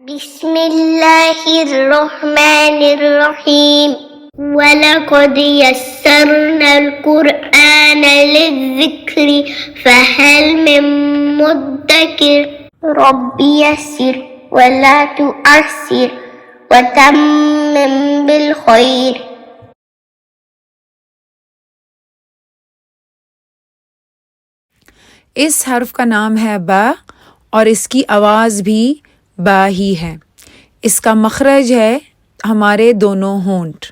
بسم اللہ الرحمن الرحیم وَلَقَدْ يَسَّرْنَا الْقُرْآنَ لِلذِّكْرِ فَهَلْ مِن مُدَّكِرٍ رَبِّ يَسِّرْ وَلَا تُعَسِّرْ وَتَمِّمْ بِالْخَيْرِ۔ اس حرف کا نام ہے با اور اس کی آواز بھی با ہی ہے۔ اس کا مخرج ہے ہمارے دونوں ہونٹ۔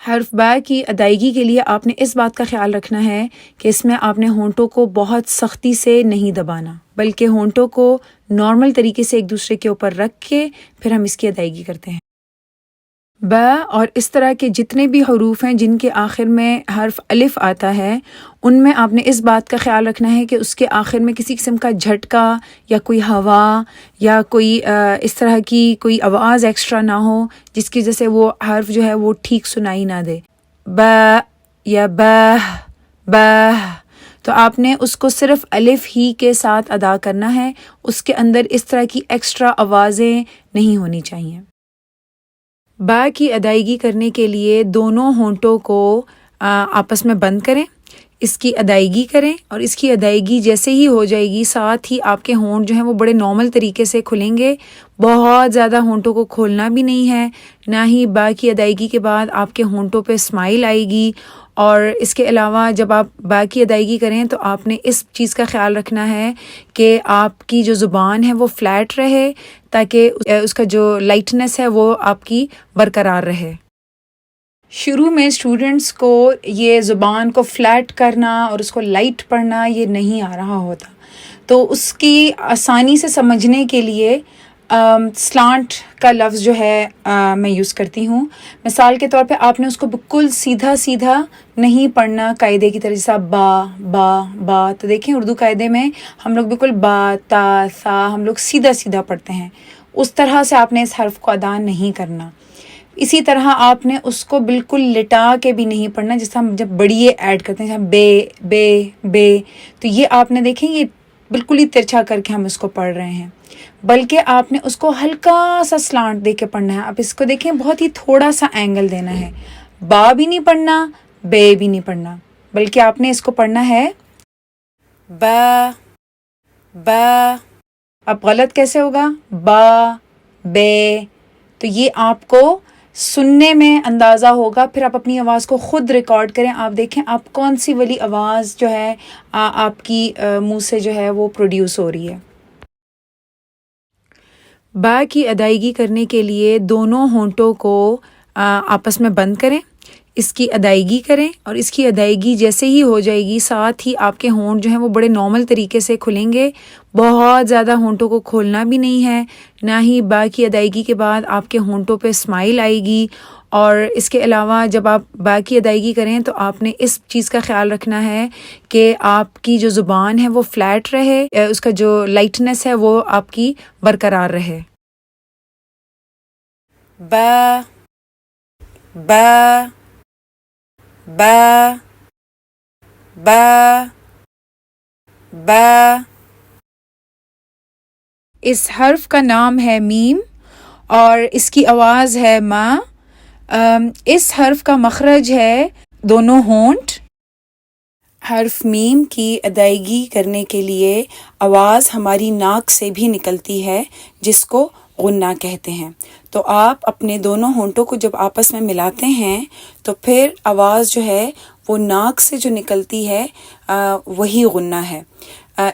حرف با کی ادائیگی کے لیے آپ نے اس بات کا خیال رکھنا ہے کہ اس میں آپ نے ہونٹوں کو بہت سختی سے نہیں دبانا، بلکہ ہونٹوں کو نارمل طریقے سے ایک دوسرے کے اوپر رکھ کے پھر ہم اس کی ادائیگی کرتے ہیں۔ با اور اس طرح کے جتنے بھی حروف ہیں جن کے آخر میں حرف الف آتا ہے، ان میں آپ نے اس بات کا خیال رکھنا ہے کہ اس کے آخر میں کسی قسم کا جھٹکا یا کوئی ہوا یا کوئی اس طرح کی کوئی آواز ایکسٹرا نہ ہو جس کی وجہ سے وہ حرف جو ہے وہ ٹھیک سنائی نہ دے۔ با یا با تو آپ نے اس کو صرف الف ہی کے ساتھ ادا کرنا ہے، اس کے اندر اس طرح کی ایکسٹرا آوازیں نہیں ہونی چاہیے۔ با کی ادائیگی کرنے کے لیے دونوں ہونٹوں کو آپس میں بند کریں، اس کی ادائیگی کریں، اور اس کی ادائیگی جیسے ہی ہو جائے گی ساتھ ہی آپ کے ہونٹ جو ہیں وہ بڑے نارمل طریقے سے کھلیں گے۔ بہت زیادہ ہونٹوں کو کھولنا بھی نہیں ہے، نہ ہی با کی ادائیگی کے بعد آپ کے ہونٹوں پہ اسمائل آئے گی۔ اور اس کے علاوہ جب آپ با کی ادائیگی کریں تو آپ نے اس چیز کا خیال رکھنا ہے کہ آپ کی جو زبان ہے وہ فلیٹ رہے تاکہ اس کا جو لائٹنس ہے وہ آپ کی برقرار رہے۔ شروع میں اسٹوڈنٹس کو یہ زبان کو فلیٹ کرنا اور اس کو لائٹ پڑھنا یہ نہیں آ رہا ہوتا، تو اس کی آسانی سے سمجھنے کے لیے سلانٹ کا لفظ جو ہے میں یوز کرتی ہوں۔ مثال کے طور پہ آپ نے اس کو بالکل سیدھا سیدھا نہیں پڑھنا قاعدے کی طرح، جیسا با تو دیکھیں اردو قاعدے میں ہم لوگ بالکل با تا سا ہم لوگ سیدھا سیدھا پڑھتے ہیں، اس طرح سے آپ نے اس حرف کو ادا نہیں کرنا۔ اسی طرح آپ نے اس کو بالکل لٹا کے بھی نہیں پڑھنا، جیسا ہم جب بڑیے ایڈ کرتے ہیں بے تو یہ آپ نے دیکھیں یہ بالکل ہی ترچھا کر کے ہم اس کو پڑھ رہے ہیں، بلکہ آپ نے اس کو ہلکا سا سلانٹ دے کے پڑھنا ہے۔ آپ اس کو دیکھیں بہت ہی تھوڑا سا اینگل دینا ہے، با بھی نہیں پڑھنا بے بھی نہیں پڑھنا، بلکہ آپ نے اس کو پڑھنا ہے با۔ اب غلط کیسے ہوگا؟ با بے، تو یہ آپ کو سننے میں اندازہ ہوگا۔ پھر آپ اپنی آواز کو خود ریکارڈ کریں، آپ دیکھیں آپ کون سی والی آواز جو ہے آپ کی منہ سے جو ہے وہ پروڈیوس ہو رہی ہے۔ با کی ادائیگی کرنے کے لیے دونوں ہونٹوں کو آپس میں بند کریں، اس کی ادائیگی کریں، اور اس کی ادائیگی جیسے ہی ہو جائے گی ساتھ ہی آپ کے ہونٹ جو ہیں وہ بڑے نارمل طریقے سے کھلیں گے۔ بہت زیادہ ہونٹوں کو کھولنا بھی نہیں ہے، نہ ہی با کی ادائیگی کے بعد آپ کے ہونٹوں پہ اسمائل آئے گی۔ اور اس کے علاوہ جب آپ با کی ادائیگی کریں تو آپ نے اس چیز کا خیال رکھنا ہے کہ آپ کی جو زبان ہے وہ فلیٹ رہے، اس کا جو لائٹنس ہے وہ آپ کی برقرار رہے۔ با اس حرف کا نام ہے میم اور اس کی آواز ہے ما۔ اس حرف کا مخرج ہے دونوں ہونٹ۔ حرف میم کی ادائیگی کرنے کے لیے آواز ہماری ناک سے بھی نکلتی ہے، جس کو غنہ کہتے ہیں۔ تو آپ اپنے دونوں ہونٹوں کو جب آپس میں ملاتے ہیں تو پھر آواز جو ہے وہ ناک سے جو نکلتی ہے وہی غنہ ہے۔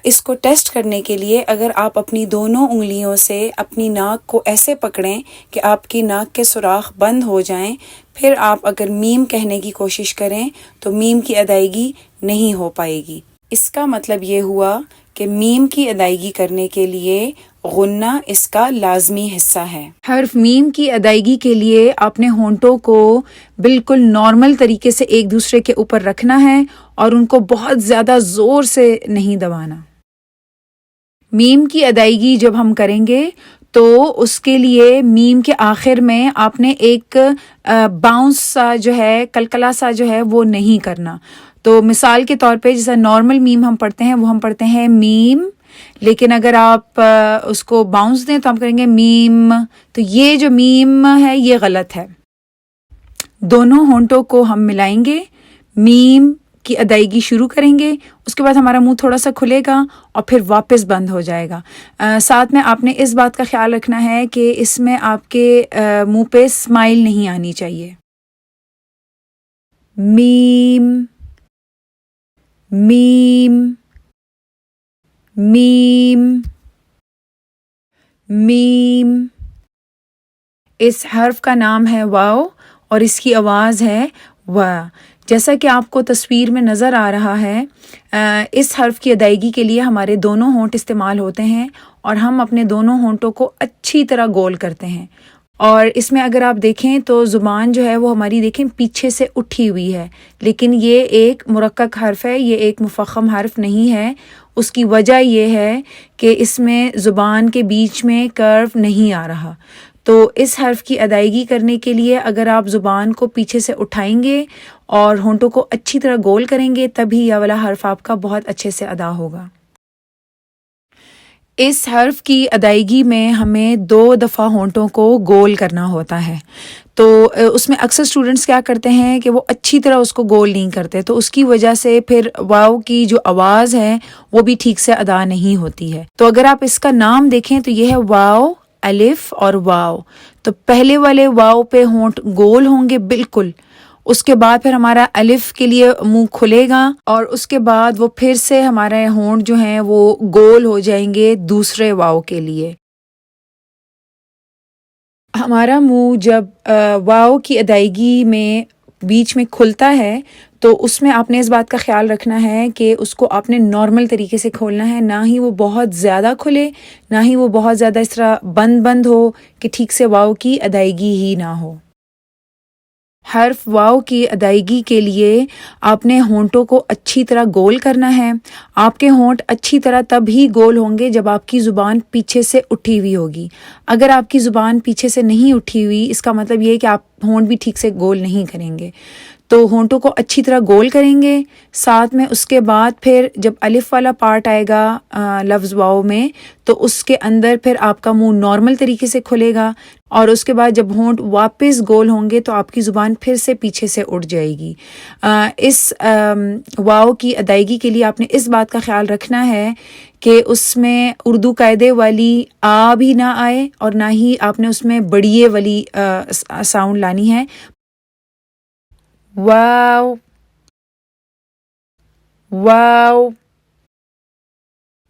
اس کو ٹیسٹ کرنے کے لیے اگر آپ اپنی دونوں انگلیوں سے اپنی ناک کو ایسے پکڑیں کہ آپ کی ناک کے سوراخ بند ہو جائیں، پھر آپ اگر میم کہنے کی کوشش کریں تو میم کی ادائیگی نہیں ہو پائے گی۔ اس کا مطلب یہ ہوا کہ میم کی ادائیگی کرنے کے لیے غنہ اس کا لازمی حصہ ہے۔ حرف میم کی ادائیگی کے لیے آپ نے ہونٹوں کو بالکل نارمل طریقے سے ایک دوسرے کے اوپر رکھنا ہے اور ان کو بہت زیادہ زور سے نہیں دبانا۔ میم کی ادائیگی جب ہم کریں گے تو اس کے لیے میم کے آخر میں آپ نے ایک باؤنس سا جو ہے کلکلا سا جو ہے وہ نہیں کرنا۔ تو مثال کے طور پہ جیسا نارمل میم ہم پڑھتے ہیں وہ ہم پڑھتے ہیں میم لیکن اگر آپ اس کو باؤنس دیں تو آپ کریں گے میم. تو یہ جو میم ہے یہ غلط ہے. دونوں ہونٹوں کو ہم ملائیں گے, میم کی ادائیگی شروع کریں گے, اس کے بعد ہمارا منہ تھوڑا سا کھلے گا اور پھر واپس بند ہو جائے گا. ساتھ میں آپ نے اس بات کا خیال رکھنا ہے کہ اس میں آپ کے منہ پہ اسمائل نہیں آنی چاہیے. میم میم میم میم. اس حرف کا نام ہے واو اور اس کی آواز ہے وا. جیسا کہ آپ کو تصویر میں نظر آ رہا ہے, اس حرف کی ادائیگی کے لیے ہمارے دونوں ہونٹ استعمال ہوتے ہیں اور ہم اپنے دونوں ہونٹوں کو اچھی طرح گول کرتے ہیں. اور اس میں اگر آپ دیکھیں تو زبان جو ہے وہ ہماری دیکھیں پیچھے سے اٹھی ہوئی ہے, لیکن یہ ایک مرقق حرف ہے, یہ ایک مفخم حرف نہیں ہے. اس کی وجہ یہ ہے کہ اس میں زبان کے بیچ میں کرو نہیں آ رہا. تو اس حرف کی ادائیگی کرنے کے لیے اگر آپ زبان کو پیچھے سے اٹھائیں گے اور ہونٹوں کو اچھی طرح گول کریں گے تبھی یہ والا حرف آپ کا بہت اچھے سے ادا ہوگا. اس حرف کی ادائیگی میں ہمیں 2 دفعہ ہونٹوں کو گول کرنا ہوتا ہے. تو اس میں اکثر اسٹوڈنٹس کیا کرتے ہیں کہ وہ اچھی طرح اس کو گول نہیں کرتے, تو اس کی وجہ سے پھر واو کی جو آواز ہے وہ بھی ٹھیک سے ادا نہیں ہوتی ہے. تو اگر آپ اس کا نام دیکھیں تو یہ ہے واو, الف اور واو. تو پہلے والے واو پہ ہونٹ گول ہوں گے بالکل, اس کے بعد پھر ہمارا الف کے لیے منہ کھلے گا اور اس کے بعد وہ پھر سے ہمارے ہونٹ جو ہیں وہ گول ہو جائیں گے دوسرے واو کے لیے. ہمارا منہ جب واو کی ادائیگی میں بیچ میں کھلتا ہے تو اس میں آپ نے اس بات کا خیال رکھنا ہے کہ اس کو آپ نے نارمل طریقے سے کھولنا ہے, نہ ہی وہ بہت زیادہ کھلے نہ ہی وہ بہت زیادہ اس طرح بند ہو کہ ٹھیک سے واو کی ادائیگی ہی نہ ہو. حرف واو کی ادائیگی کے لیے آپ نے ہونٹوں کو اچھی طرح گول کرنا ہے. آپ کے ہونٹ اچھی طرح تب ہی گول ہوں گے جب آپ کی زبان پیچھے سے اٹھی ہوئی ہوگی. اگر آپ کی زبان پیچھے سے نہیں اٹھی ہوئی اس کا مطلب یہ ہے کہ آپ ہونٹ بھی ٹھیک سے گول نہیں کریں گے. تو ہونٹوں کو اچھی طرح گول کریں گے. ساتھ میں اس کے بعد پھر جب الف والا پارٹ آئے گا لفظ واو میں تو اس کے اندر پھر آپ کا منہ نارمل طریقے سے کھلے گا اور اس کے بعد جب ہونٹ واپس گول ہوں گے تو آپ کی زبان پھر سے پیچھے سے اٹھ جائے گی. اس واو کی ادائیگی کے لیے آپ نے اس بات کا خیال رکھنا ہے کہ اس میں اردو قاعدے والی آ بھی نہ آئے اور نہ ہی آپ نے اس میں بڑیے والی ساؤنڈ لانی ہے. واو واو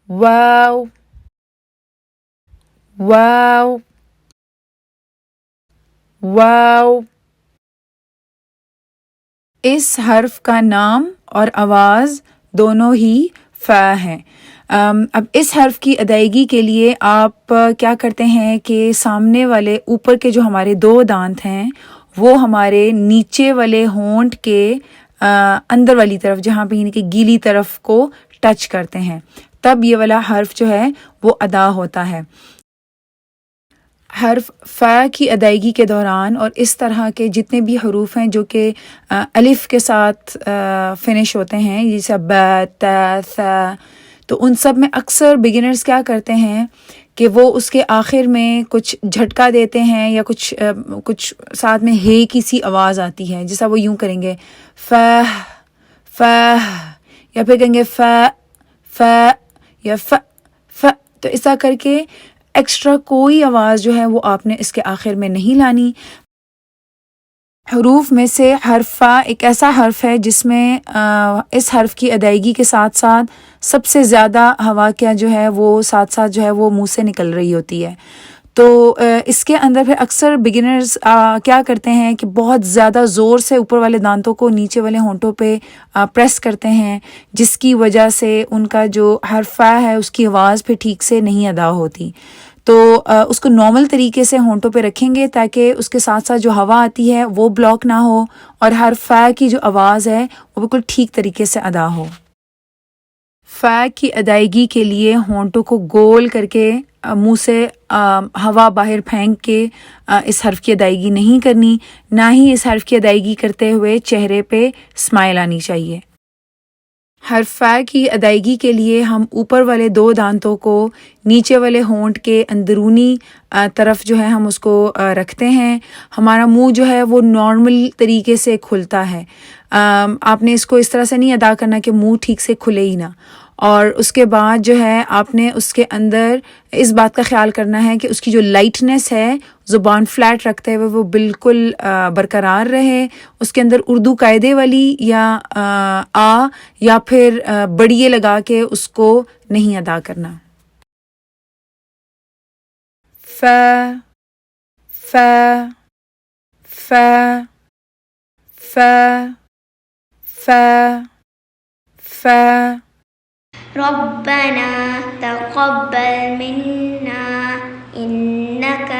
واو واو واو. اس حرف کا نام اور آواز دونوں ہی فا ہیں. اب اس حرف کی ادائیگی کے لیے آپ کیا کرتے ہیں کہ سامنے والے اوپر کے جو ہمارے 2 دانت ہیں وہ ہمارے نیچے والے ہونٹ کے اندر والی طرف جہاں پہ یعنی کہ گیلی طرف کو ٹچ کرتے ہیں, تب یہ والا حرف جو ہے وہ ادا ہوتا ہے. حرف فا کی ادائیگی کے دوران اور اس طرح کے جتنے بھی حروف ہیں جو کہ الف کے ساتھ فنش ہوتے ہیں جیسے با تا ثا, تو ان سب میں اکثر بگنرز کیا کرتے ہیں کہ وہ اس کے آخر میں کچھ جھٹکا دیتے ہیں یا کچھ ساتھ میں ہے کی سی آواز آتی ہے, جیسا وہ یوں کریں گے فا فا, یا پھر کہیں گے فا فا یا ف ف. تو ایسا کر کے ایکسٹرا کوئی آواز جو ہے وہ آپ نے اس کے آخر میں نہیں لانی. حروف میں سے حرف فا ایک ایسا حرف ہے جس میں اس حرف کی ادائیگی کے ساتھ ساتھ سب سے زیادہ ہوا کیا جو ہے وہ ساتھ ساتھ جو ہے وہ منہ سے نکل رہی ہوتی ہے. تو اس کے اندر پھر اکثر بگنرز کیا کرتے ہیں کہ بہت زیادہ زور سے اوپر والے دانتوں کو نیچے والے ہونٹوں پہ پریس کرتے ہیں, جس کی وجہ سے ان کا جو حرف فا ہے اس کی آواز پھر ٹھیک سے نہیں ادا ہوتی. تو اس کو نارمل طریقے سے ہونٹوں پہ رکھیں گے تاکہ اس کے ساتھ ساتھ جو ہوا آتی ہے وہ بلاک نہ ہو اور حرف فا کی جو آواز ہے وہ بالکل ٹھیک طریقے سے ادا ہو. فا کی ادائیگی کے لیے ہونٹوں کو گول کر کے منہ سے ہوا باہر پھینک کے اس حرف کی ادائیگی نہیں کرنی, نہ ہی اس حرف کی ادائیگی کرتے ہوئے چہرے پہ اسمائل آنی چاہیے. حرف ف کی ادائیگی کے لیے ہم اوپر والے 2 دانتوں کو نیچے والے ہونٹ کے اندرونی طرف جو ہے ہم اس کو رکھتے ہیں. ہمارا منہ جو ہے وہ نارمل طریقے سے کھلتا ہے. آپ نے اس کو اس طرح سے نہیں ادا کرنا کہ منہ ٹھیک سے کھلے ہی نہ. اور اس کے بعد جو ہے آپ نے اس کے اندر اس بات کا خیال کرنا ہے کہ اس کی جو لائٹنس ہے زبان فلیٹ رکھتے ہوئے وہ بالکل برقرار رہے. اس کے اندر اردو قاعدے والی یا یا پھر بڑیے لگا کے اس کو نہیں ادا کرنا. ف ف ف ف ف ف ربنا تقبل منا إنك